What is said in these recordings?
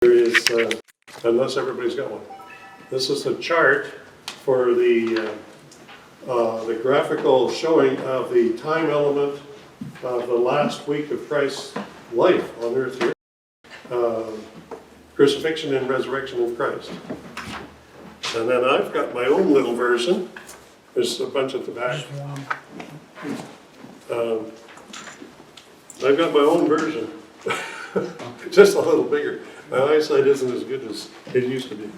There is, unless everybody's got one. This is a chart for the graphical showing of the time element of the last week of Christ's life on earth here. Crucifixion and resurrection of Christ. And then I've got my own little version. There's a bunch at the back. I've got my own version. Just a little bigger. My eyesight isn't as good as it used to be.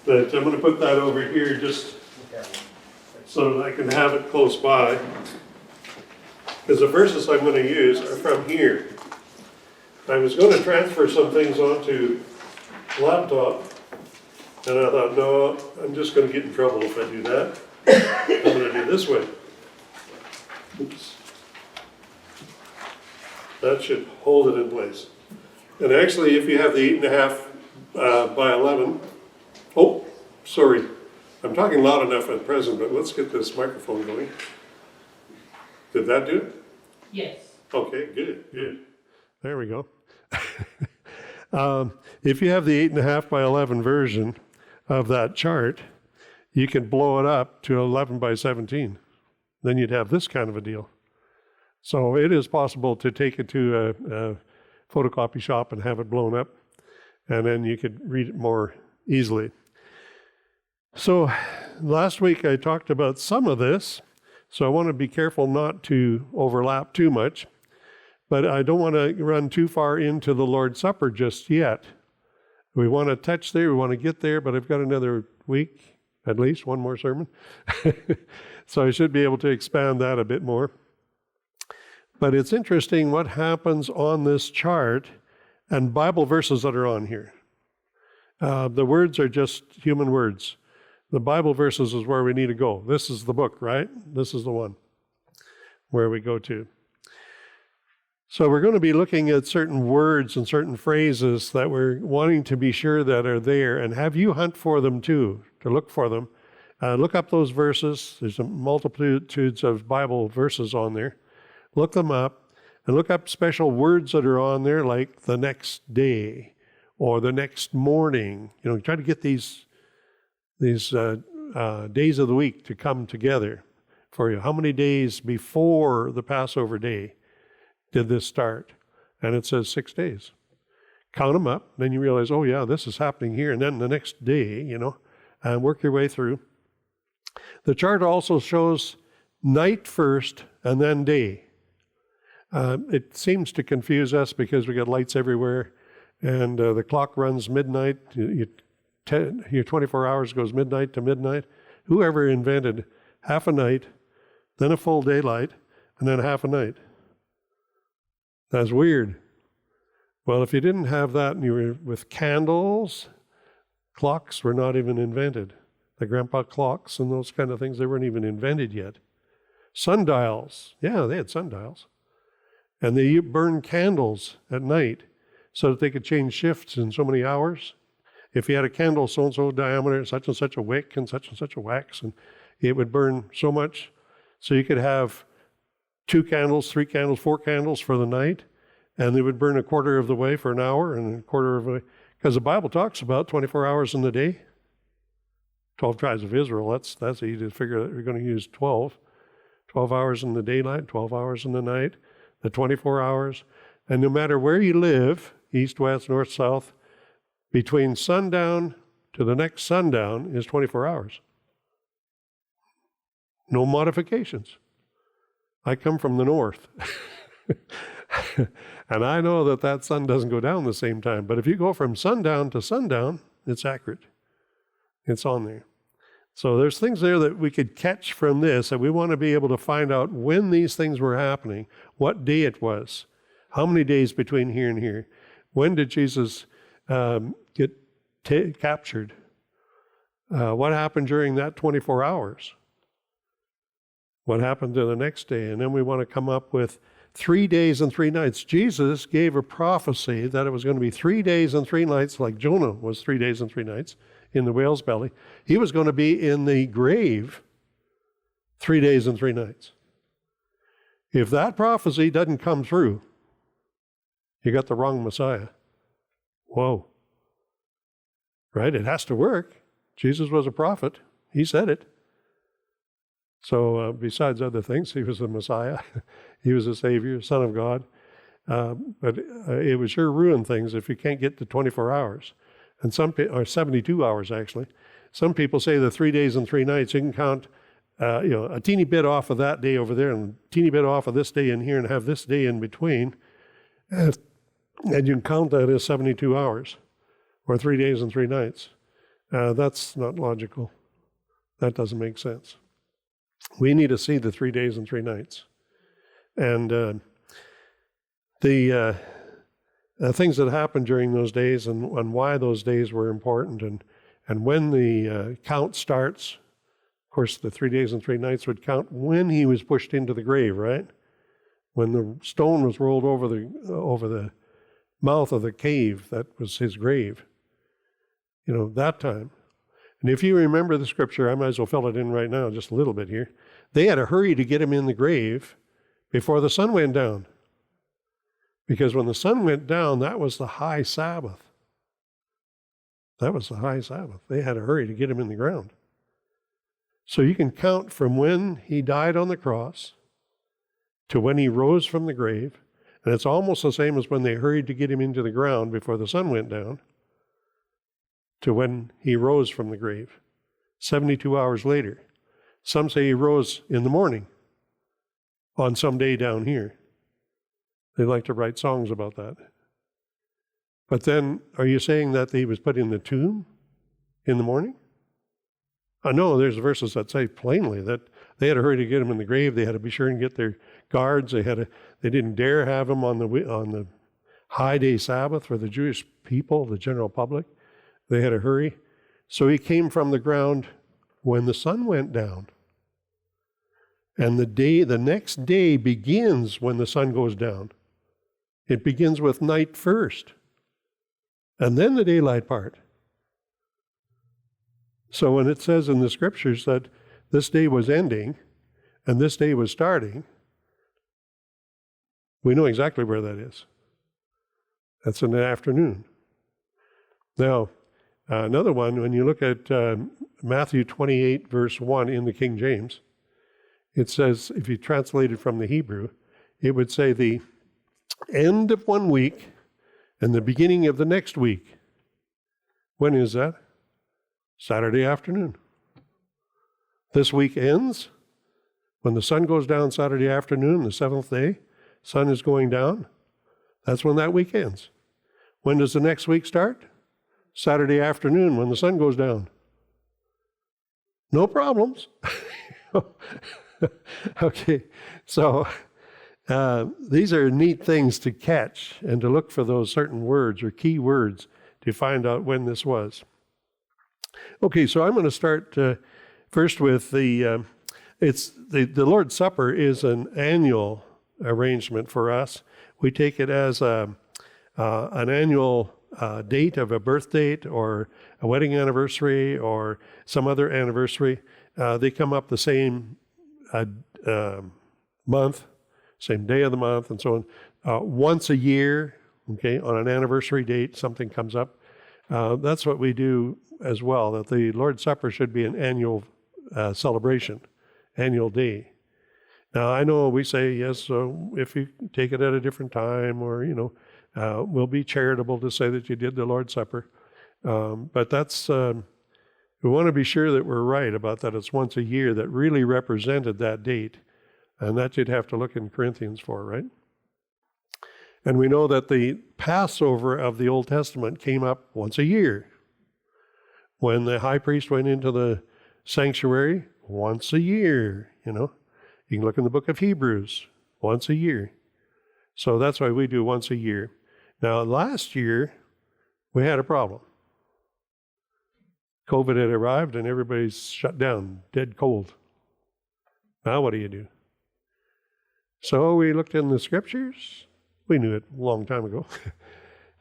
But I'm going to put that over here just so that I can have it close by. Because the verses I'm going to use are from here. I was going to transfer some things onto laptop, and I thought, no, I'm just going to get in trouble if I do that. I'm going to do this way. Oops. That should hold it in place. And actually, if you have the 8.5 by 11, oh, sorry, I'm talking loud enough at present, but let's get this microphone going. Did that do it? Yes. Okay, good, good. There we go. If you have the 8.5 by 11 version of that chart, you can blow it up to 11 by 17. Then you'd have this kind of a deal. So it is possible to take it to a photocopy shop and have it blown up, and then you could read it more easily. So last week I talked about some of this, so I want to be careful not to overlap too much, but I don't want to run too far into the Lord's Supper just yet. We want to touch there, we want to get there, but I've got another week, at least one more sermon. So I should be able to expand that a bit more. But it's interesting what happens on this chart and Bible verses that are on here. The words are just human words. The Bible verses is where we need to go. This is the book, right? This is the one where we go to. So we're going to be looking at certain words and certain phrases that we're wanting to be sure that are there, and have you hunt for them too, to look for them. Look up those verses. There's a multitudes of Bible verses on there. Look them up, and look up special words that are on there, like the next day or the next morning. You know, try to get these days of the week to come together for you. How many days before the Passover day did this start? And it says 6 days. Count them up, then you realize, oh yeah, this is happening here, and then the next day, you know, and work your way through. The chart also shows night first and then day. It seems to confuse us because we got lights everywhere, and the clock runs midnight. Your 24 hours goes midnight to midnight. Whoever invented half a night, then a full daylight, and then half a night? That's weird. Well, if you didn't have that and you were with candles, clocks were not even invented. The grandpa clocks and those kind of things, they weren't even invented yet. Sundials, yeah, they had sundials. And they burned candles at night so that they could change shifts in so many hours. If you had a candle so-and-so diameter, such and such a wick and such a wax, and it would burn so much, so you could have 2 candles, 3 candles, 4 candles for the night, and they would burn a quarter of the way for an hour and a quarter of the way. Because the Bible talks about 24 hours in the day. 12 tribes of Israel, that's easy to figure that you're going to use 12. 12 hours in the daylight, 12 hours in the night, the 24 hours. And no matter where you live, east, west, north, south, between sundown to the next sundown is 24 hours. No modifications. I come from the north. And I know that sun doesn't go down the same time. But if you go from sundown to sundown, it's accurate. It's on there. So there's things there that we could catch from this, and we want to be able to find out when these things were happening, what day it was, how many days between here and here, when did Jesus get captured, what happened during that 24 hours, what happened to the next day, and then we want to come up with 3 days and 3 nights. Jesus gave a prophecy that it was going to be 3 days and 3 nights, like Jonah was 3 days and 3 nights in the whale's belly. He was going to be in the grave 3 days and 3 nights. If that prophecy doesn't come through, you got the wrong Messiah. Whoa. right? It has to work. Jesus was a prophet. He said it. So besides other things, he was the Messiah. He was a Savior, Son of God. But it would sure ruin things if you can't get to 24 hours. And or 72 hours, actually. Some people say the 3 days and 3 nights, you can count a teeny bit off of that day over there and a teeny bit off of this day in here and have this day in between. And you can count that as 72 hours or 3 days and 3 nights. That's not logical. That doesn't make sense. We need to see the 3 days and 3 nights. And the things that happened during those days and why those days were important and when the count starts. Of course, the 3 days and 3 nights would count when he was pushed into the grave, right? When the stone was rolled over the mouth of the cave, that was his grave. That time. And if you remember the scripture, I might as well fill it in right now, just a little bit here. They had to hurry to get him in the grave before the sun went down. Because when the sun went down, that was the high Sabbath. That was the high Sabbath. They had to hurry to get him in the ground. So you can count from when he died on the cross to when he rose from the grave. And it's almost the same as when they hurried to get him into the ground before the sun went down to when he rose from the grave, 72 hours later. Some say he rose in the morning on some day down here. They like to write songs about that. But then, are you saying that he was put in the tomb in the morning? No, there's verses that say plainly that they had to hurry to get him in the grave. They had to be sure and get their guards. They didn't dare have him on the high day Sabbath for the Jewish people, the general public. They had to hurry. So he came from the ground when the sun went down. And the next day begins when the sun goes down. It begins with night first, and then the daylight part. So when it says in the scriptures that this day was ending and this day was starting, we know exactly where that is. That's in the afternoon. Now, another one, when you look at Matthew 28, verse 1 in the King James, it says, if you translate it from the Hebrew, it would say the end of one week and the beginning of the next week. When is that? Saturday afternoon. This week ends when the sun goes down Saturday afternoon, the seventh day, sun is going down. That's when that week ends. When does the next week start? Saturday afternoon when the sun goes down. No problems. Okay, so these are neat things to catch and to look for those certain words or key words to find out when this was. Okay, so I'm going to start first with the Lord's Supper is an annual arrangement for us. We take it as an annual date of a birth date or a wedding anniversary or some other anniversary. They come up the same month, same day of the month, and so on. Once a year, okay, on an anniversary date, something comes up. That's what we do as well, that the Lord's Supper should be an annual celebration, annual day. Now, I know we say, yes, so if you take it at a different time or, we'll be charitable to say that you did the Lord's Supper. But that's, we want to be sure that we're right about that it's once a year that really represented that date. And that you'd have to look in Corinthians for, right? And we know that the Passover of the Old Testament came up once a year. When the high priest went into the sanctuary, once a year, You can look in the book of Hebrews, once a year. So that's why we do once a year. Now, last year, we had a problem. COVID had arrived and everybody's shut down, dead cold. Now what do? So we looked in the scriptures. We knew it a long time ago.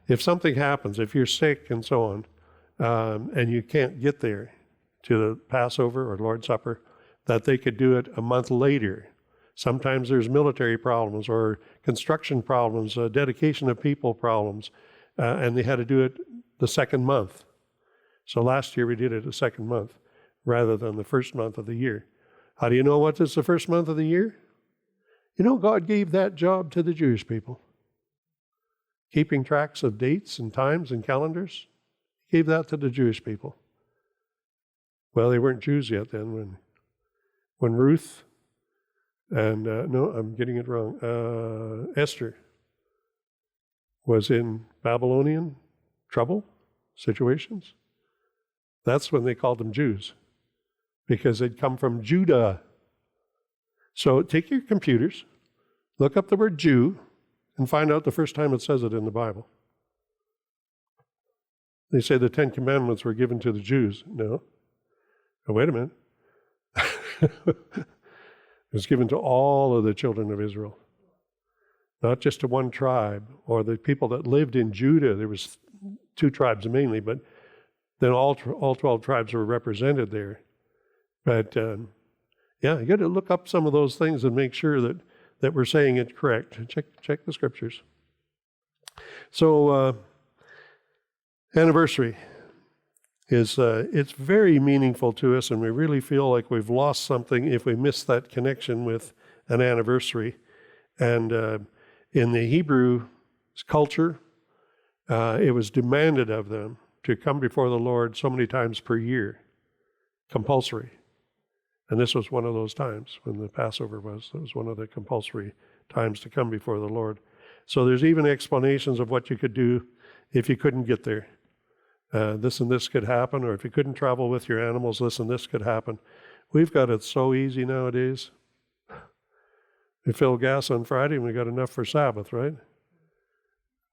If something happens, if you're sick and so on, and you can't get there to the Passover or Lord's Supper, that they could do it a month later. Sometimes there's military problems or construction problems, dedication of people problems, and they had to do it the second month. So last year we did it the second month rather than the first month of the year. How do you know what is the first month of the year? You know, God gave that job to the Jewish people. Keeping tracks of dates and times and calendars. He gave that to the Jewish people. Well, they weren't Jews yet then when Ruth and, no, I'm getting it wrong, Esther was in Babylonian trouble situations. That's when they called them Jews, because they'd come from Judah. So take your computers, look up the word Jew, and find out the first time it says it in the Bible. They say the 10 Commandments were given to the Jews. No. Oh, wait a minute. It was given to all of the children of Israel, not just to one tribe or the people that lived in Judah. There was 2 tribes mainly, but then all 12 tribes were represented there. But yeah, you got to look up some of those things and make sure that we're saying it correct. Check the scriptures. So anniversary is it's very meaningful to us, and we really feel like we've lost something if we miss that connection with an anniversary. And in the Hebrew culture, it was demanded of them to come before the Lord so many times per year, compulsory. And this was one of those times when the Passover was. It was one of the compulsory times to come before the Lord. So there's even explanations of what you could do if you couldn't get there. This and this could happen, or if you couldn't travel with your animals, this and this could happen. We've got it so easy nowadays. We fill gas on Friday and we got enough for Sabbath, right?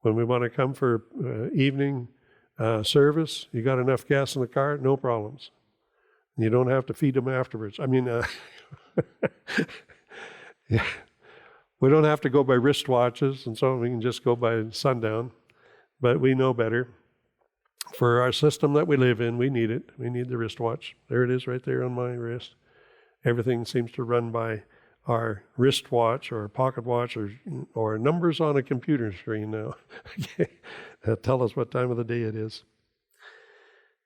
When we want to come for evening service, you got enough gas in the car, no problems. You don't have to feed them afterwards. I mean, yeah. We don't have to go by wristwatches, and so we can just go by sundown. But we know better. For our system that we live in, we need it. We need the wristwatch. There it is right there on my wrist. Everything seems to run by our wristwatch or pocket watch or numbers on a computer screen now. Okay. Tell us what time of the day it is.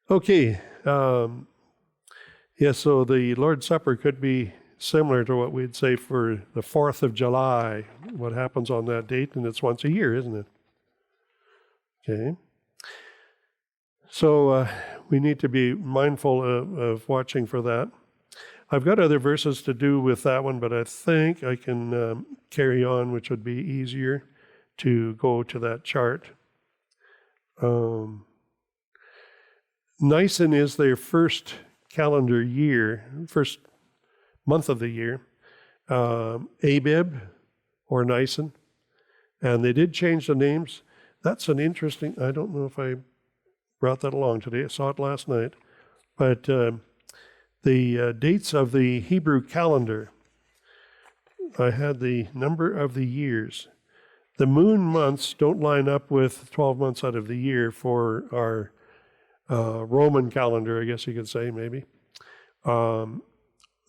Okay. So the Lord's Supper could be similar to what we'd say for the 4th of July, what happens on that date, and it's once a year, isn't it? Okay. So we need to be mindful of watching for that. I've got other verses to do with that one, but I think I can carry on, which would be easier to go to that chart. Nisan is their first calendar year, first month of the year, Abib or Nisan, and they did change the names. That's an interesting, I don't know if I brought that along today. I saw it last night. But the dates of the Hebrew calendar, I had the number of the years. The moon months don't line up with 12 months out of the year for our Roman calendar, I guess you could say, maybe.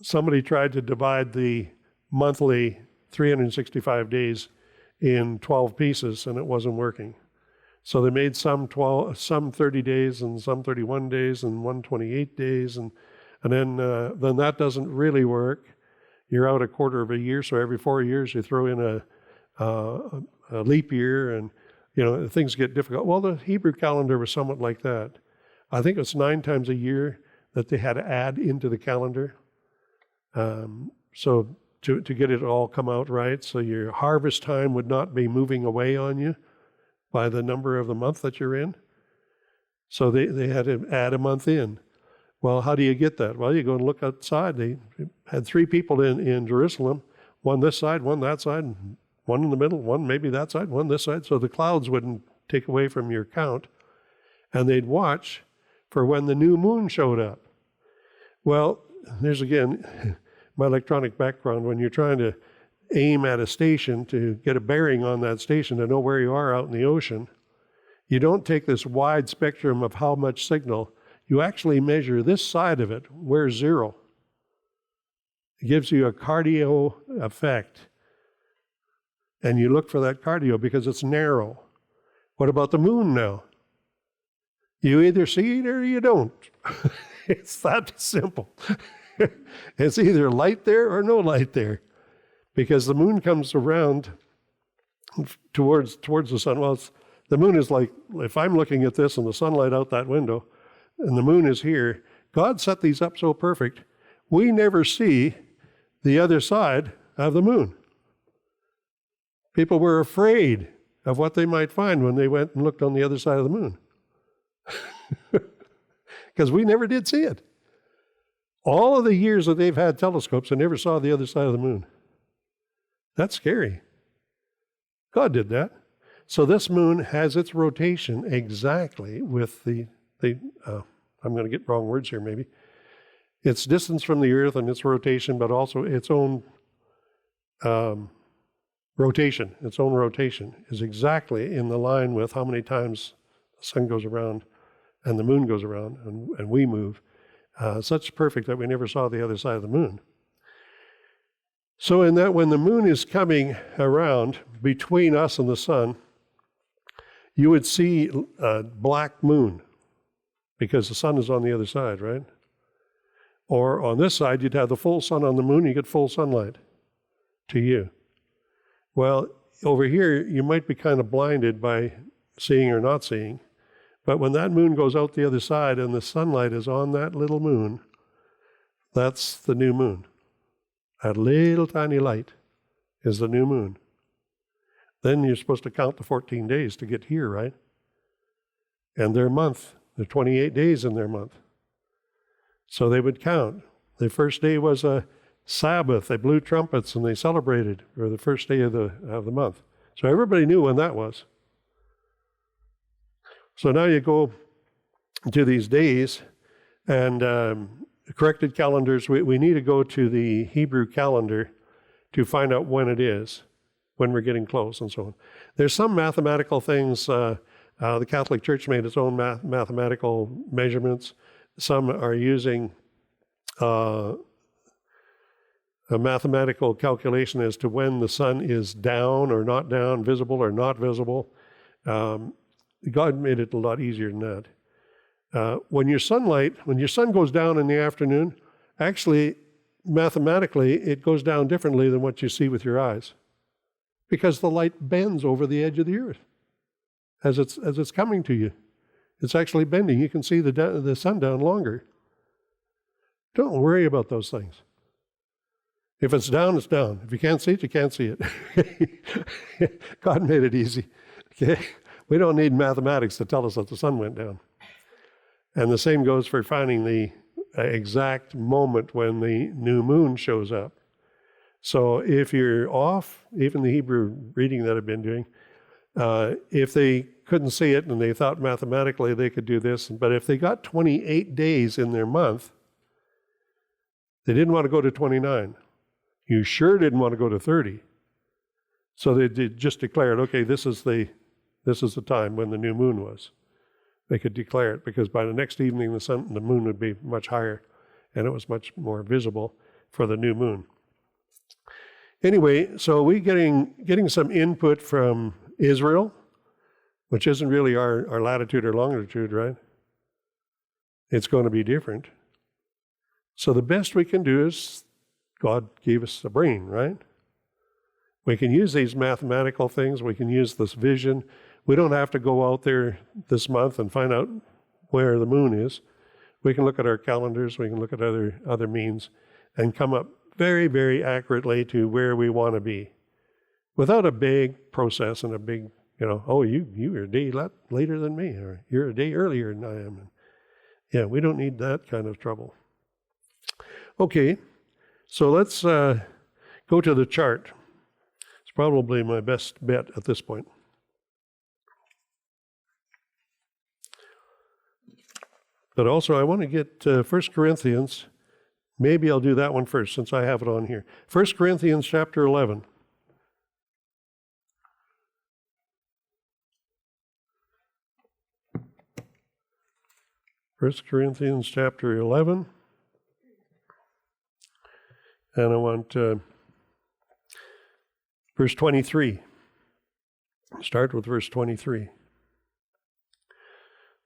Somebody tried to divide the monthly 365 days in 12 pieces, and it wasn't working. So they made some 30 days and some 31 days and 128 days, and then that doesn't really work. You're out a quarter of a year, so every 4 years you throw in a leap year, and things get difficult. Well, the Hebrew calendar was somewhat like that. I think it's 9 times a year that they had to add into the calendar. So to get it all come out right, so your harvest time would not be moving away on you by the number of the month that you're in. So they had to add a month in. Well, how do you get that? Well, you go and look outside. They had 3 people in Jerusalem, one this side, one that side, one in the middle, one maybe that side, one this side, so the clouds wouldn't take away from your count. And they'd watch for when the new moon showed up. Well, there's again my electronic background. When you're trying to aim at a station to get a bearing on that station to know where you are out in the ocean, you don't take this wide spectrum of how much signal. You actually measure this side of it, where's 0. It gives you a cardio effect. And you look for that cardio because it's narrow. What about the moon now? You either see it or you don't. It's that simple. It's either light there or no light there, because the moon comes around towards the sun. Well, the moon is like, if I'm looking at this and the sunlight out that window, and the moon is here, God set these up so perfect, we never see the other side of the moon. People were afraid of what they might find when they went and looked on the other side of the moon, because we never did see it. All of the years that they've had telescopes, they never saw the other side of the moon. That's scary. God did that. So this moon has its rotation exactly with I'm going to get wrong words here maybe. Its distance from the earth and its rotation, but also its own rotation. Its own rotation is exactly in the line with how many times the sun goes around and the moon goes around and we move. Such perfect that we never saw the other side of the moon. So in that, when the moon is coming around between us and the sun, you would see a black moon because the sun is on the other side, right? Or on this side, you'd have the full sun on the moon, you get full sunlight to you. Well, over here, you might be kind of blinded by seeing or not seeing. But when that moon goes out the other side and the sunlight is on that little moon, that's the new moon. That little tiny light is the new moon. Then you're supposed to count the 14 days to get here, right? And their month, there are 28 days in their month. So they would count. The first day was a Sabbath. They blew trumpets and they celebrated, or the first day of the month. So everybody knew when that was. So now you go to these days, and corrected calendars, we need to go to the Hebrew calendar to find out when it is, when we're getting close and so on. There's some mathematical things. The Catholic Church made its own mathematical measurements. Some are using a mathematical calculation as to when the sun is down or not down, visible or not visible. God made it a lot easier than that. When your sun goes down in the afternoon, actually, mathematically, it goes down differently than what you see with your eyes, because the light bends over the edge of the earth as it's coming to you. It's actually bending. You can see the sun down longer. Don't worry about those things. If it's down, it's down. If you can't see it, you can't see it. God made it easy. Okay? We don't need mathematics to tell us that the sun went down. And the same goes for finding the exact moment when the new moon shows up. So if you're off, even the Hebrew reading that I've been doing, if they couldn't see it and they thought mathematically they could do this, but if they got 28 days in their month, they didn't want to go to 29. You sure didn't want to go to 30. So they just declared, okay, this is the time when the new moon was. They could declare it, because by the next evening the moon would be much higher and it was much more visible for the new moon. Anyway, so we getting some input from Israel, which isn't really our latitude or longitude, right? It's going to be different. So the best we can do is, God gave us a brain, right? We can use these mathematical things. We can use this vision. We don't have to go out there this month and find out where the moon is. We can look at our calendars. We can look at other means and come up very, very accurately to where we want to be, without a big process and a big, oh, you're a day later than me, or you're a day earlier than I am. And yeah, we don't need that kind of trouble. Okay, so let's go to the chart. It's probably my best bet at this point. But also, I want to get 1 Corinthians. Maybe I'll do that one first, since I have it on here. 1 Corinthians chapter 11. First Corinthians chapter 11. And I want verse 23. Start with verse 23.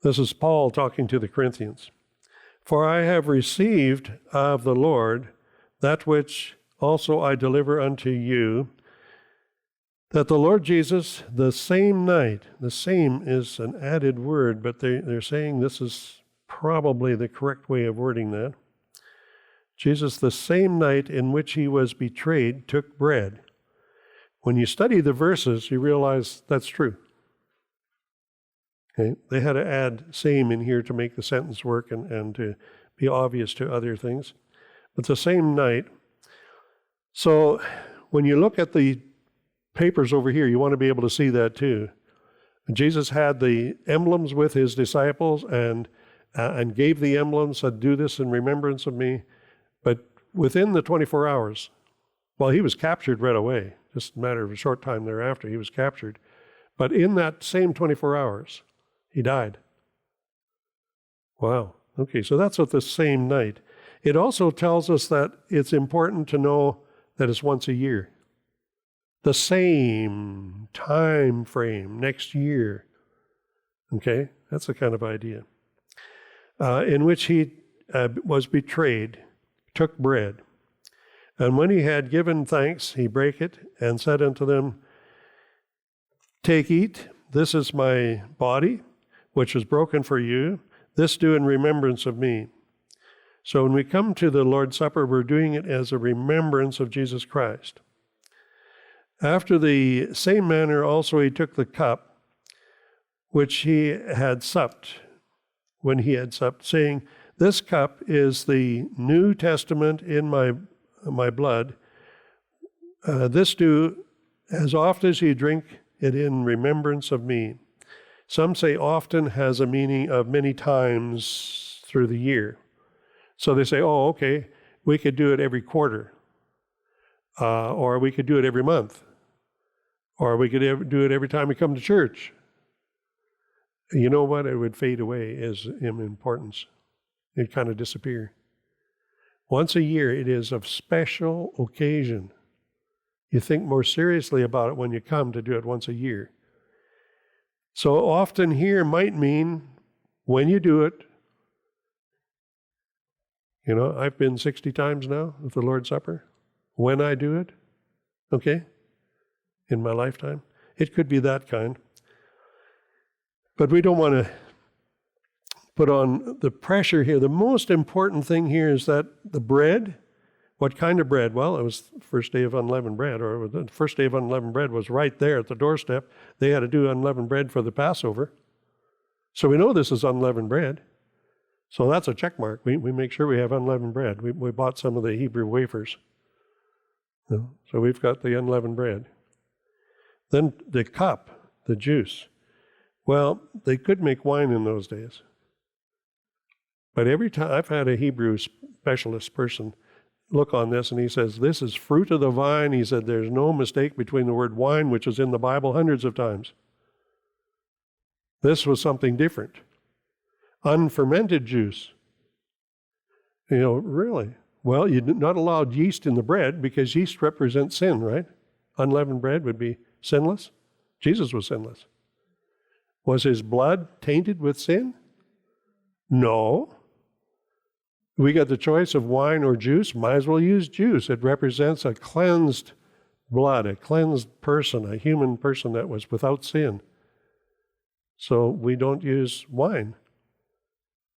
This is Paul talking to the Corinthians. For I have received of the Lord that which also I deliver unto you, that the Lord Jesus, the same night, the same is an added word, but they're saying this is probably the correct way of wording that. Jesus, the same night in which he was betrayed, took bread. When you study the verses, you realize that's true. Okay? They had to add same in here to make the sentence work and to be obvious to other things. But the same night. So when you look at the papers over here, you want to be able to see that too. Jesus had the emblems with his disciples and gave the emblems, said, do this in remembrance of me. But within the 24 hours, well, he was captured right away. Just a matter of a short time thereafter, he was captured. But in that same 24 hours, he died. Wow. Okay, so that's at the same night. It also tells us that it's important to know that it's once a year. The same time frame, next year. Okay, that's the kind of idea. In which he was betrayed, took bread. And when he had given thanks, he brake it and said unto them, take, eat, this is my body, which is broken for you. This do in remembrance of me. So when we come to the Lord's Supper, we're doing it as a remembrance of Jesus Christ. After the same manner also he took the cup, which he had supped, when he had supped, saying, this cup is the New Testament in my blood. This do as oft as ye drink it in remembrance of me. Some say often has a meaning of many times through the year. So they say, oh, okay, we could do it every quarter, or we could do it every month, or we could do it every time we come to church. You know what? It would fade away as in importance. It'd kind of disappear. Once a year, it is of special occasion. You think more seriously about it when you come to do it once a year. So often here might mean when you do it. You know, I've been 60 times now at the Lord's Supper. When I do it, okay, in my lifetime. It could be that kind. But we don't want to put on the pressure here. The most important thing here is that the bread, what kind of bread? Well, it was the first day of unleavened bread, or the first day of unleavened bread was right there at the doorstep. They had to do unleavened bread for the Passover. So we know this is unleavened bread. So that's a check mark. We make sure we have unleavened bread. We bought some of the Hebrew wafers. So we've got the unleavened bread. Then the cup, the juice. Well, they could make wine in those days. But every time, I've had a Hebrew specialist person look on this, and he says, this is fruit of the vine. He said, there's no mistake between the word wine, which is in the Bible hundreds of times. This was something different. Unfermented juice. You know, really? Well, you're not allowed yeast in the bread because yeast represents sin, right? Unleavened bread would be sinless. Jesus was sinless. Was his blood tainted with sin? No. We got the choice of wine or juice. Might as well use juice. It represents a cleansed blood, a cleansed person, a human person that was without sin. So we don't use wine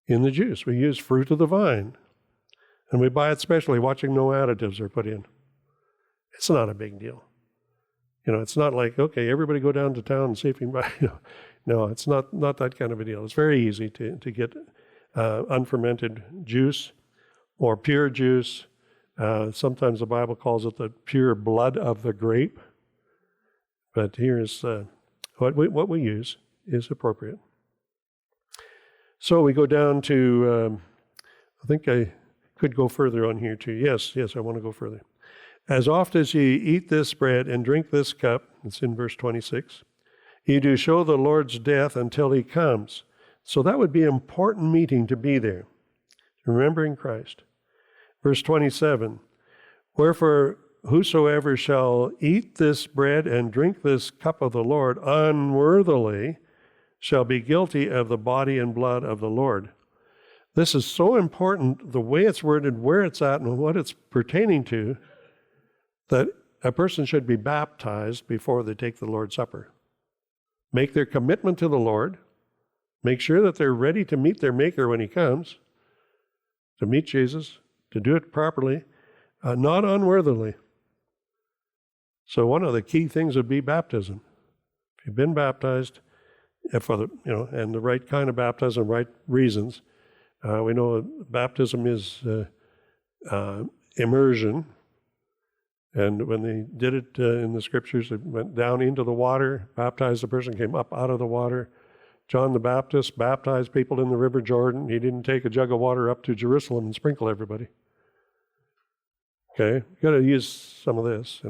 in the juice. We use fruit of the vine. And we buy it specially, watching no additives are put in. It's not a big deal. You know, it's not like, okay, everybody go down to town and see if you can buy, No, it's not that kind of a deal. It's very easy to get unfermented juice or pure juice. Sometimes the Bible calls it the pure blood of the grape. But here's what we use is appropriate. So we go down to, I think I could go further on here too. Yes, I want to go further. As oft as ye eat this bread and drink this cup, it's in verse 26, ye do show the Lord's death until he comes. So that would be an important meeting to be there, remembering Christ. Verse 27, wherefore whosoever shall eat this bread and drink this cup of the Lord unworthily, shall be guilty of the body and blood of the Lord. This is so important, the way it's worded, where it's at, and what it's pertaining to, that a person should be baptized before they take the Lord's Supper. Make their commitment to the Lord. Make sure that they're ready to meet their Maker when He comes, to meet Jesus, to do it properly, not unworthily. So one of the key things would be baptism. If you've been baptized, for the and the right kind of baptism, right reasons. We know baptism is immersion, and when they did it in the scriptures, they went down into the water, baptized the person, came up out of the water. John the Baptist baptized people in the River Jordan. He didn't take a jug of water up to Jerusalem and sprinkle everybody. Okay, you got to use some of this,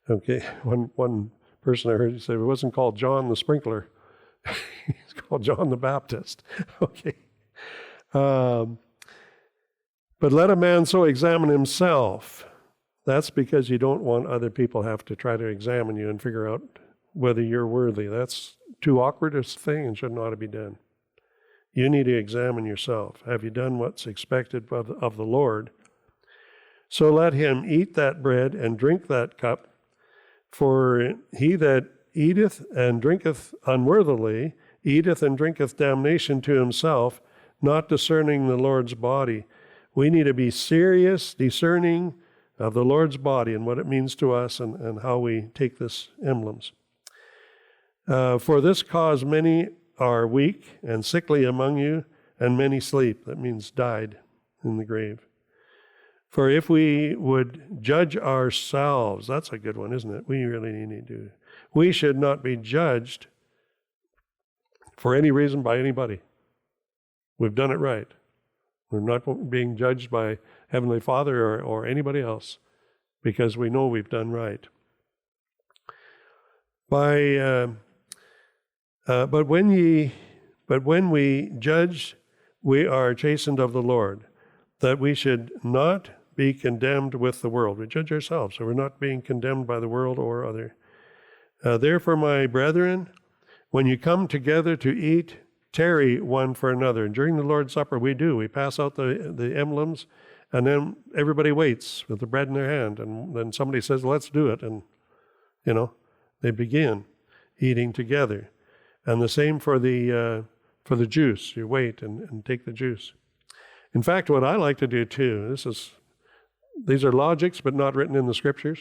Okay, one person I heard, he said it wasn't called John the Sprinkler. He's called John the Baptist. Okay. But let a man so examine himself. That's because you don't want other people have to try to examine you and figure out whether you're worthy. That's too awkward a thing and should not be done. You need to examine yourself. Have you done what's expected of the Lord? So let him eat that bread and drink that cup. For he that eateth and drinketh unworthily, eateth and drinketh damnation to himself, not discerning the Lord's body. We need to be serious, discerning of the Lord's body and what it means to us and how we take this emblems. For this cause many are weak and sickly among you, and many sleep. That means died in the grave. For if we would judge ourselves, that's a good one, isn't it? We really need to. We should not be judged for any reason by anybody. We've done it right. We're not being judged by Heavenly Father or anybody else because we know we've done right. But when we judge, we are chastened of the Lord, that we should not be condemned with the world. We judge ourselves, so we're not being condemned by the world or other. Therefore, my brethren, when you come together to eat, tarry one for another. And during the Lord's Supper, we pass out the emblems, and then everybody waits with the bread in their hand, and then somebody says, let's do it, and, they begin eating together. And the same for the juice. You wait and take the juice. In fact, what I like to do too, these are logics, but not written in the scriptures.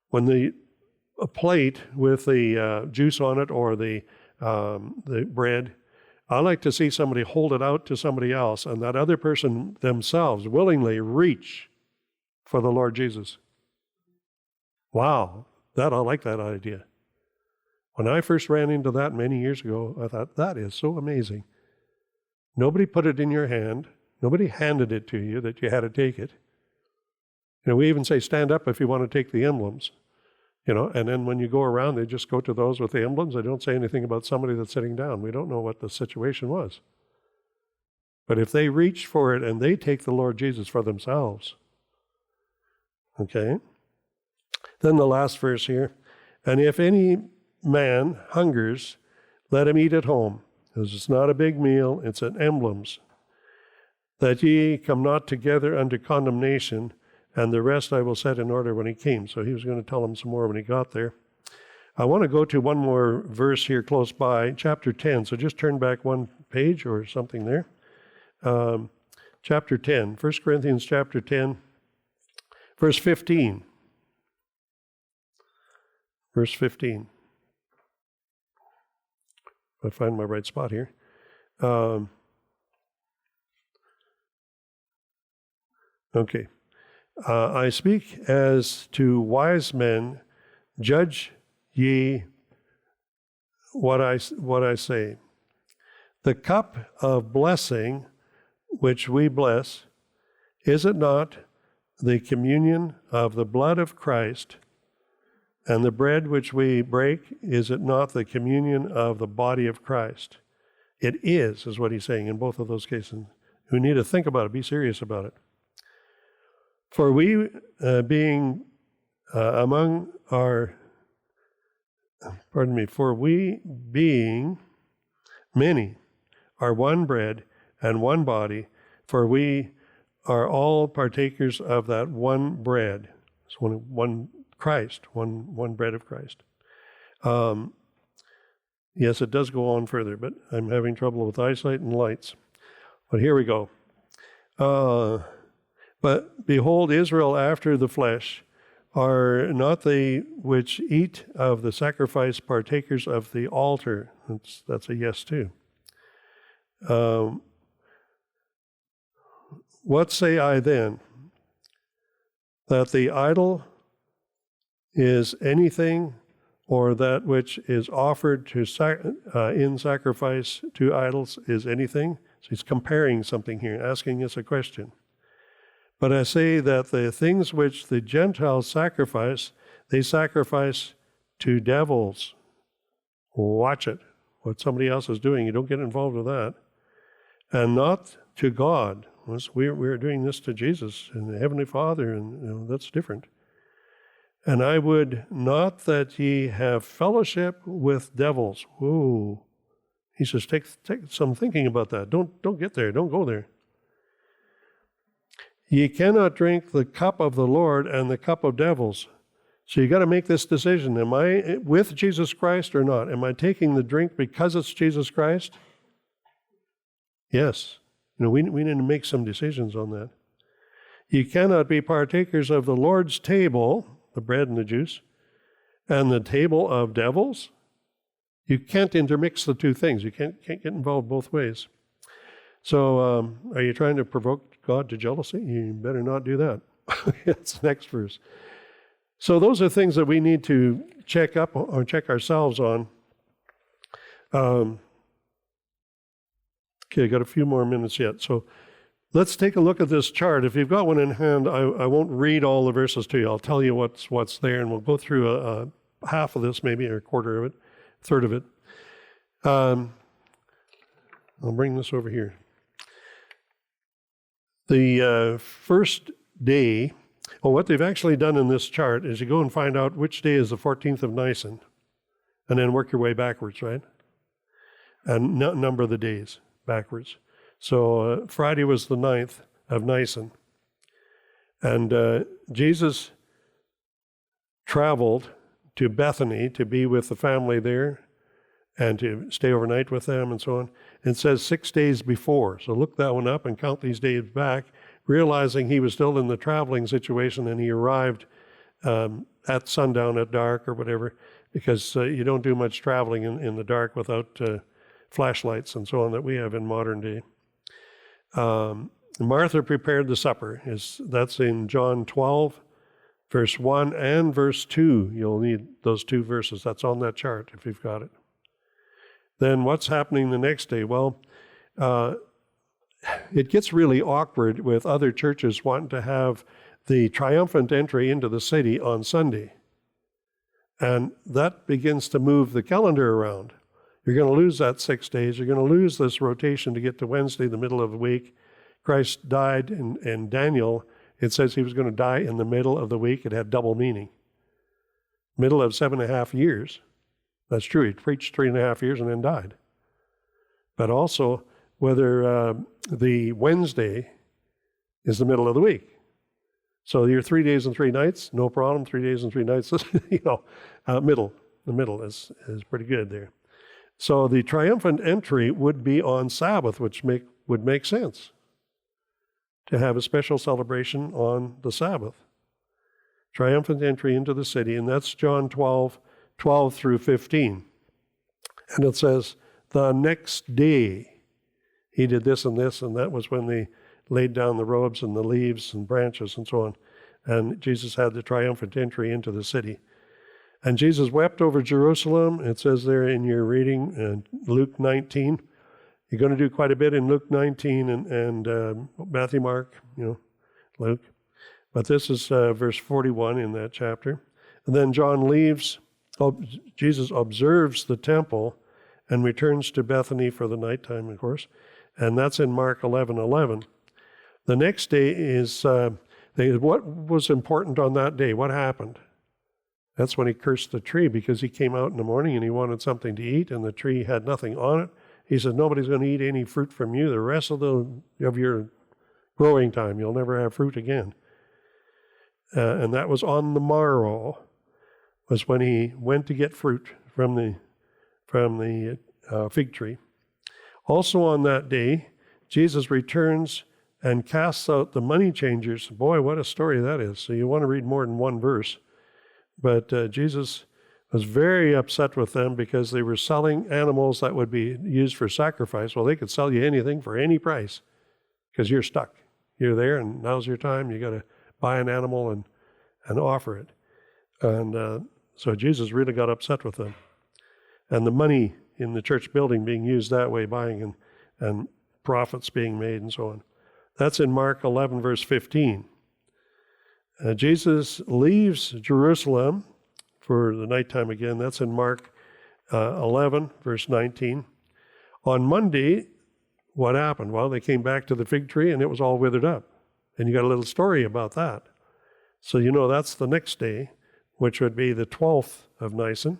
When a plate with the juice on it or the bread, I like to see somebody hold it out to somebody else, and that other person themselves willingly reach for the Lord Jesus. Wow, I like that idea. When I first ran into that many years ago, I thought, that is so amazing. Nobody put it in your hand. Nobody handed it to you that you had to take it. We even say, stand up if you want to take the emblems. And then when you go around, they just go to those with the emblems. They don't say anything about somebody that's sitting down. We don't know what the situation was. But if they reach for it and they take the Lord Jesus for themselves, okay? Then the last verse here, and if any man hungers, let him eat at home, because it's not a big meal, it's an emblems, that ye come not together unto condemnation, and the rest I will set in order when he came. So he was going to tell them some more when he got there. I want to go to one more verse here close by, chapter 10. So just turn back one page or something there. Chapter 10, 1 Corinthians chapter 10, verse 15. Verse 15. If I find my right spot here. Okay. I speak as to wise men, judge ye what I say. The cup of blessing which we bless, is it not the communion of the blood of Christ? And the bread which we break, is it not the communion of the body of Christ? It is what he's saying in both of those cases. We need to think about it, be serious about it. For we, being among our For we being many are one bread and one body, for we are all partakers of that one bread. It's one Christ, one bread of Christ. Yes, it does go on further, but I'm having trouble with eyesight and lights. But here we go. But behold, Israel after the flesh are not they which eat of the sacrifice partakers of the altar. That's a yes too. What say I then? That the idol is anything, or that which is offered to in sacrifice to idols is anything? So he's comparing something here, asking us a question. But I say that the things which the Gentiles sacrifice, they sacrifice to devils. Watch it. What somebody else is doing, you don't get involved with that. And not to God. We're doing this to Jesus and the Heavenly Father, and that's different. And I would not that ye have fellowship with devils. Whoa. He says, take some thinking about that. Don't get there. Don't go there. Ye cannot drink the cup of the Lord and the cup of devils. So you got to make this decision. Am I with Jesus Christ or not? Am I taking the drink because it's Jesus Christ? Yes. We need to make some decisions on that. You cannot be partakers of the Lord's table, the bread and the juice, and the table of devils. You can't intermix the two things. You can't get involved both ways. So are you trying to provoke God to jealousy? You better not do that. That's the next verse. So those are things that we need to check up or check ourselves on. Okay, I got a few more minutes yet. So let's take a look at this chart. If you've got one in hand, I won't read all the verses to you. I'll tell you what's there, and we'll go through a half of this, maybe, or a quarter of it, third of it. I'll bring this over here. The first day, what they've actually done in this chart is you go and find out which day is the 14th of Nisan, and then work your way backwards, right? And number the days backwards. So Friday was the 9th of Nisan. And Jesus traveled to Bethany to be with the family there and to stay overnight with them and so on. It says 6 days before. So look that one up and count these days back, realizing he was still in the traveling situation, and he arrived at sundown, at dark or whatever, because you don't do much traveling in the dark without flashlights and so on that we have in modern day. Martha prepared the supper. That's in John 12, verse 1 and verse 2. You'll need those two verses. That's on that chart if you've got it. Then what's happening the next day? Well, it gets really awkward with other churches wanting to have the triumphant entry into the city on Sunday. And that begins to move the calendar around. You're going to lose that 6 days. You're going to lose this rotation to get to Wednesday, the middle of the week. Christ died in Daniel. It says he was going to die in the middle of the week. It had double meaning. Middle of 7.5 years. That's true. He preached 3.5 years and then died. But also whether the Wednesday is the middle of the week. So you're 3 days and 3 nights, no problem. 3 days and 3 nights, middle. The middle is pretty good there. So the triumphant entry would be on Sabbath, which would make sense to have a special celebration on the Sabbath. Triumphant entry into the city, and that's John 12 through 15. And it says, the next day he did this, and that was when they laid down the robes and the leaves and branches and so on. And Jesus had the triumphant entry into the city. And Jesus wept over Jerusalem. It says there in your reading in Luke 19. You're going to do quite a bit in Luke 19 and Matthew, Mark, Luke. But this is verse 41 in that chapter. And then John leaves. Jesus observes the temple and returns to Bethany for the nighttime, of course. And that's in Mark 11:11. The next day is what was important on that day? What happened? That's when he cursed the tree, because he came out in the morning and he wanted something to eat, and the tree had nothing on it. He said, nobody's going to eat any fruit from you the rest of your growing time. You'll never have fruit again. And that was on the morrow, was when he went to get fruit from the fig tree. Also on that day, Jesus returns and casts out the money changers. Boy, what a story that is. So you want to read more than one verse. But Jesus was very upset with them because they were selling animals that would be used for sacrifice. Well, they could sell you anything for any price because you're stuck. You're there, and now's your time. You got to buy an animal and offer it. And so Jesus really got upset with them. And the money in the church building being used that way, buying and profits being made and so on. That's in Mark 11, verse 15. Jesus leaves Jerusalem for the nighttime again. That's in Mark 11, verse 19. On Monday, what happened? Well, they came back to the fig tree and it was all withered up. And you got a little story about that. So you know that's the next day, which would be the 12th of Nisan.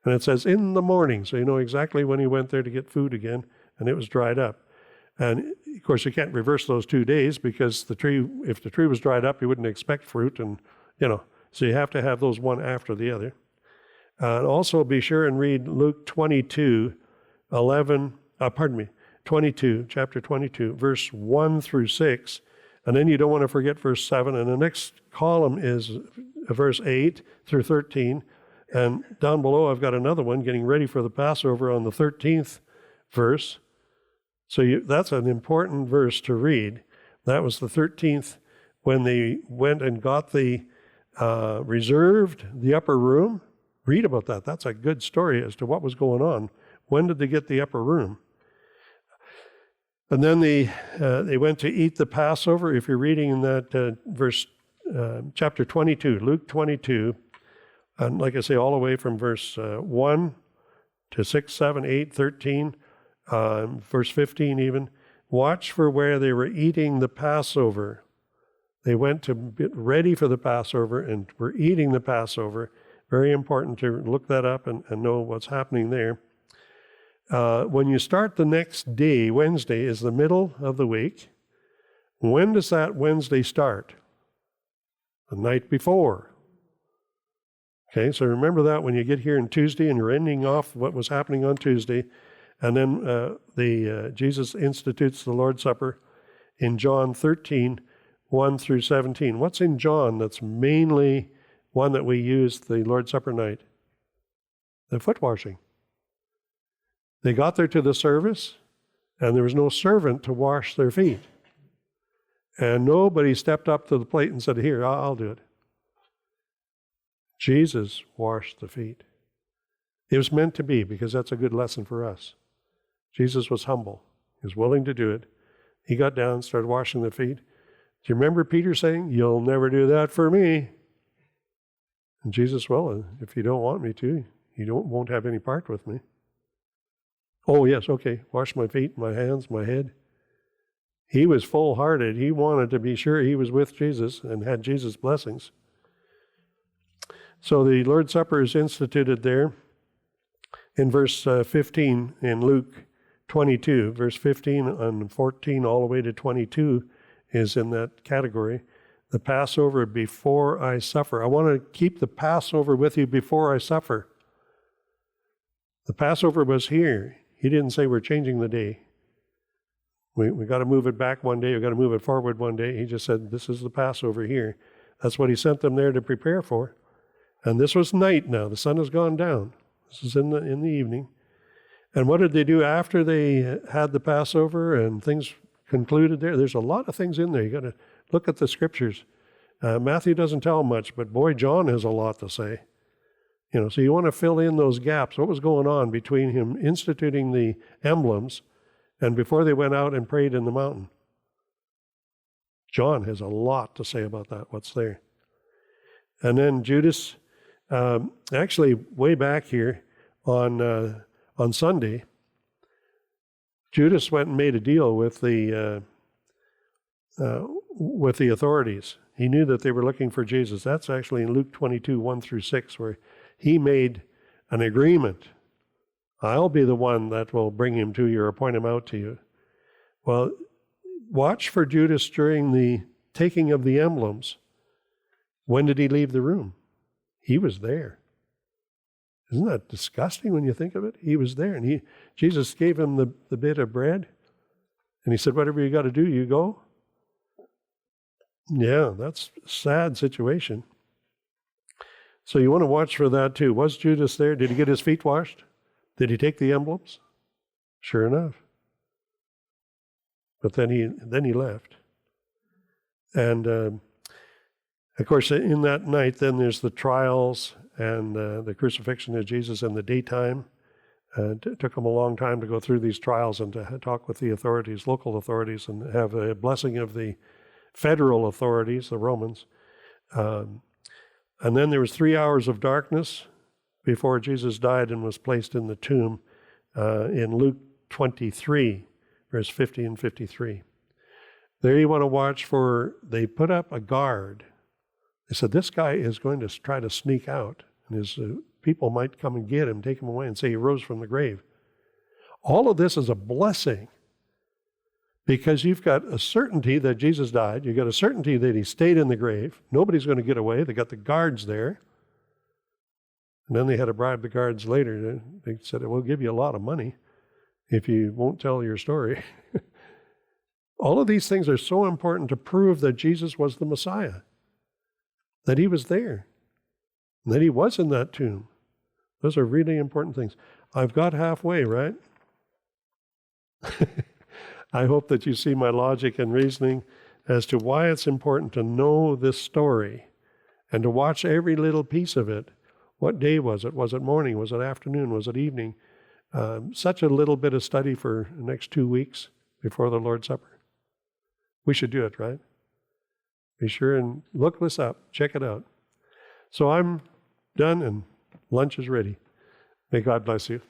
And it says in the morning, so you know exactly when he went there to get food again, and it was dried up. And of course, you can't reverse those 2 days because if the tree was dried up, you wouldn't expect fruit, and so you have to have those one after the other. And also be sure and read Luke 22, chapter 22, verse 1 through 6. And then you don't want to forget verse 7. And the next column is verse 8 through 13. And down below, I've got another one, getting ready for the Passover on the 13th verse. So that's an important verse to read. That was the 13th when they went and got reserved the upper room. Read about that. That's a good story as to what was going on. When did they get the upper room? And then they went to eat the Passover. If you're reading in that chapter 22, Luke 22, and like I say, all the way from verse 1 to 6, 7, 8, 13, verse 15 even, watch for where they were eating the Passover. They went to get ready for the Passover and were eating the Passover. Very important to look that up and know what's happening there. When you start the next day, Wednesday is the middle of the week. When does that Wednesday start? The night before. Okay, so remember that when you get here on Tuesday and you're ending off what was happening on Tuesday, and then Jesus institutes the Lord's Supper in John 13, 1 through 17. What's in John that's mainly one that we use the Lord's Supper night? The foot washing. They got there to the service, and there was no servant to wash their feet. And nobody stepped up to the plate and said, here, I'll do it. Jesus washed the feet. It was meant to be, because that's a good lesson for us. Jesus was humble. He was willing to do it. He got down and started washing the feet. Do you remember Peter saying, you'll never do that for me? And Jesus, well, if you don't want me to, you won't have any part with me. Oh, yes, okay, wash my feet, my hands, my head. He was full-hearted. He wanted to be sure he was with Jesus and had Jesus' blessings. So the Lord's Supper is instituted there in verse 15 in Luke 22. Verse 15 and 14 all the way to 22 is in that category. The Passover before I suffer. I want to keep the Passover with you before I suffer. The Passover was here. He didn't say we're changing the day. We got to move it back one day. We got to move it forward one day. He just said, this is the Passover here. That's what he sent them there to prepare for. And this was night now. The sun has gone down. This is in the evening. And what did they do after they had the Passover and things concluded there? There's a lot of things in there. You got to look at the scriptures. Matthew doesn't tell much, but boy, John has a lot to say. So you want to fill in those gaps. What was going on between him instituting the emblems and before they went out and prayed in the mountain? John has a lot to say about that, what's there. And then Judas, actually way back here on Sunday, Judas went and made a deal with the authorities. He knew that they were looking for Jesus. That's actually in Luke 22, 1 through 6, where he made an agreement. I'll be the one that will bring him to you or point him out to you. Well, watch for Judas during the taking of the emblems. When did he leave the room? He was there. Isn't that disgusting when you think of it? He was there, and Jesus gave him the bit of bread, and he said, whatever you got to do, you go. Yeah, that's a sad situation. So you want to watch for that too. Was Judas there? Did he get his feet washed? Did he take the emblems? Sure enough. But then he left. And of course, in that night, then there's the trials and the crucifixion of Jesus in the daytime. It took them a long time to go through these trials and to talk with the authorities, local authorities, and have a blessing of the federal authorities, the Romans. And then there was 3 hours of darkness before Jesus died and was placed in the tomb in Luke 23, verse 50 and 53. There you want to watch for, they put up a guard. They said, this guy is going to try to sneak out, and his people might come and get him, take him away, and say he rose from the grave. All of this is a blessing, because you've got a certainty that Jesus died. You've got a certainty that he stayed in the grave. Nobody's going to get away. They got the guards there. And then they had to bribe the guards later. They said, we'll give you a lot of money if you won't tell your story. All of these things are so important to prove that Jesus was the Messiah, that he was there, and that he was in that tomb. Those are really important things. I've got halfway, right? I hope that you see my logic and reasoning as to why it's important to know this story and to watch every little piece of it. What day was it? Was it morning? Was it afternoon? Was it evening? Such a little bit of study for the next 2 weeks before the Lord's Supper. We should do it, right? Be sure and look this up. Check it out. So I'm done and lunch is ready. May God bless you.